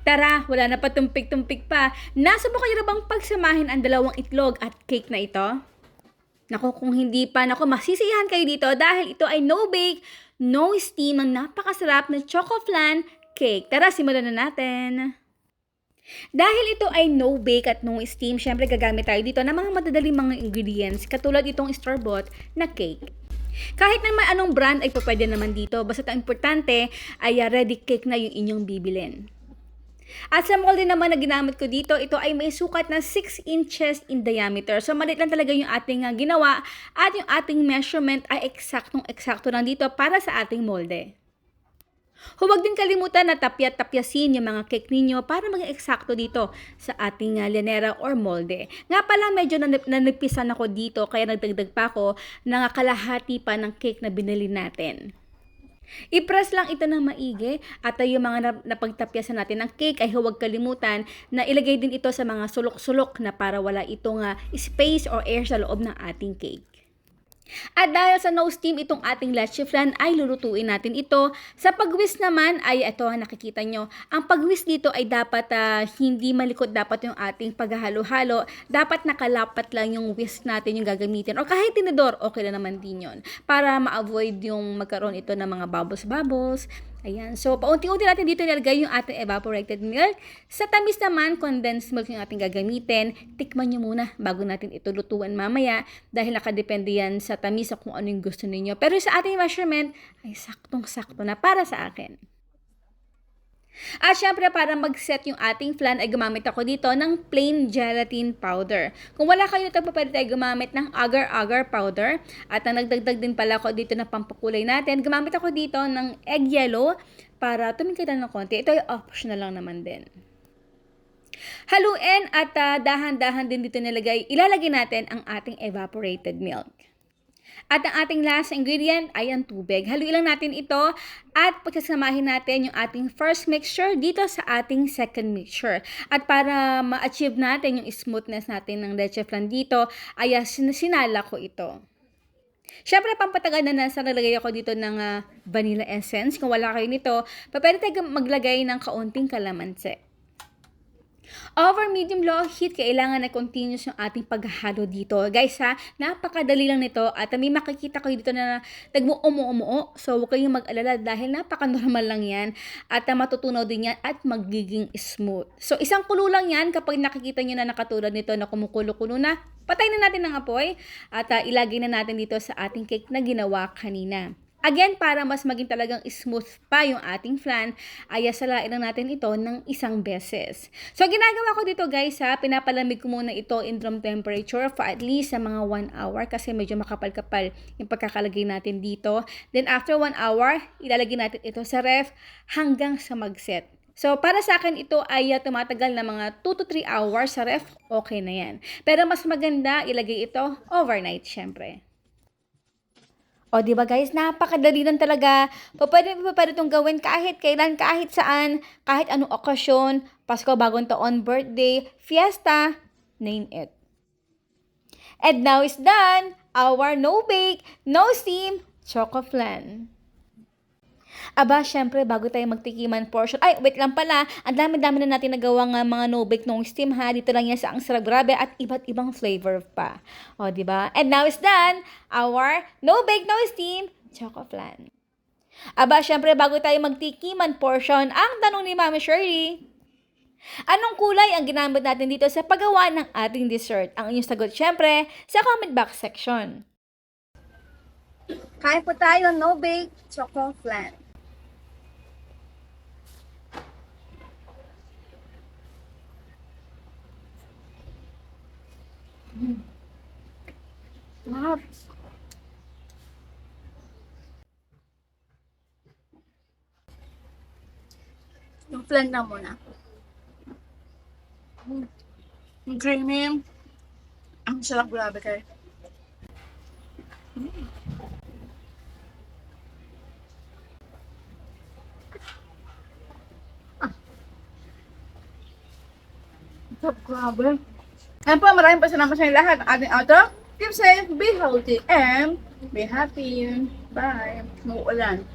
Tara, wala na patumpik-tumpik pa. Nasa mo kayo na bang pagsamahin ang dalawang itlog at cake na ito? Naku, kung hindi pa, naku, masisiyahan kayo dito dahil ito ay no bake, no steam, ang napakasarap na choco flan cake. Tara, simulan na natin. Dahil ito ay no bake at no steam, syempre gagamit tayo dito ng mga madadaling mga ingredients katulad itong store-bought na cake. Kahit naman anong brand ay pwede naman dito, basta ang importante ay ready cake na yung inyong bibilin. At sa molde naman na ginamit ko dito, ito ay may sukat na 6 inches in diameter. So maliit lang talaga yung ating ginawa at yung ating measurement ay eksaktong-eksakto lang dito para sa ating molde. Huwag din kalimutan na tapyasin yung mga cake ninyo para maging eksakto dito sa ating lianera or molde. Nga pala medyo nanipisan ako dito kaya nagdagdag pa ako ng kalahati pa ng cake na binili natin. I-press lang ito ng maigi at yung mga napagtapyasan natin ng cake ay huwag kalimutan na ilagay din ito sa mga sulok-sulok na para wala itong space or air sa loob ng ating cake. At dahil sa no steam itong ating leche flan ay lulutuin natin ito. Sa pagwis naman ay ito nakikita nyo. Ang pagwis dito ay dapat hindi malikot dapat yung ating paghahalo-halo. Dapat nakalapat lang yung whisk natin yung gagamitin. O kahit tinidor, okay lang naman din yun. Para ma-avoid yung magkaroon ito ng mga bubbles-bubbles. Ayan. So, paunti-unti natin dito nilagay yung ating evaporated milk. Sa tamis naman, condensed milk yung ating gagamitin. Tikman nyo muna bago natin ito lutuan mamaya dahil nakadepende yan sa tamis o kung ano yung gusto ninyo. Pero sa ating measurement ay saktong-sakto na para sa akin. At syempre para mag-set yung ating flan ay gumamit ako dito ng plain gelatin powder. Kung wala kayo nito, pwede tayo gumamit ng agar-agar powder. At ang nagdagdag din pala ako dito na pampakulay natin, gumamit ako dito ng egg yellow para tumingkita ng konti. Ito ay optional lang naman din. Haluin at dahan-dahan din dito ilalagay natin ang ating evaporated milk. At ang ating last ingredient ay ang tubig. Haluin lang natin ito at pagkasamahin natin yung ating first mixture dito sa ating second mixture. At para ma-achieve natin yung smoothness natin ng leche flan dito, ay sinala ko ito. Siyempre, pampatagal na nasa nalagay ako dito ng vanilla essence. Kung wala kayo nito, pwede tayo maglagay ng kaunting kalamansi. Over medium low heat, kailangan na continuous yung ating paghahalo dito. Guys napakadali lang nito at may makikita kayo dito na nagmuumuo. So huwag kayong mag-alala dahil napaka-normal lang yan at matutunaw din yan at magiging smooth. So isang kulo lang yan kapag nakikita nyo na nakatulad nito na kumukulo-kulo na, patay na natin ng apoy at ilagay na natin dito sa ating cake na ginawa kanina. Again, para mas maging talagang smooth pa yung ating flan, ay salain lang natin ito ng isang beses. So, ginagawa ko dito guys pinapalamig ko muna ito in room temperature for at least sa mga 1 hour kasi medyo makapal-kapal yung pagkakalagay natin dito. Then, after 1 hour, ilalagay natin ito sa ref hanggang sa mag-set. So, para sa akin, ito ay tumatagal na mga 2 to 3 hours sa ref, okay na yan. Pero mas maganda, ilagay ito overnight, syempre. O, di ba guys, napakadali lang talaga. Pwede itong gawin kahit kailan, kahit saan, kahit anong okasyon, Pasko, bagong taon, birthday, fiesta, name it. And now is done, our no bake, no steam, choco flan. Aba, syempre, bago tayo magtikiman portion. Ay, wait lang pala. Ang dami-dami na natin nagawang mga no bake, no steam ha. Dito lang yan sa Ang Sarap Grabe at iba't ibang flavor pa. O, di ba? And now is done our no bake, no steam choco flan. Aba, syempre, bago tayo magtikiman portion, ang tanong ni Mami Shirley, anong kulay ang ginamit natin dito sa paggawa ng ating dessert? Ang inyong sagot, syempre, sa comment box section. Kain po tayo no bake choco flan. Wow. Yung flan na muna. Yung creamy. Ang sarap, grabe kayo. Sarap, grabe. Ayan po, maraming pasalamat sa inyo lahat. Ang ating outro. Keep safe, be healthy, and be happy. Bye. Muulan.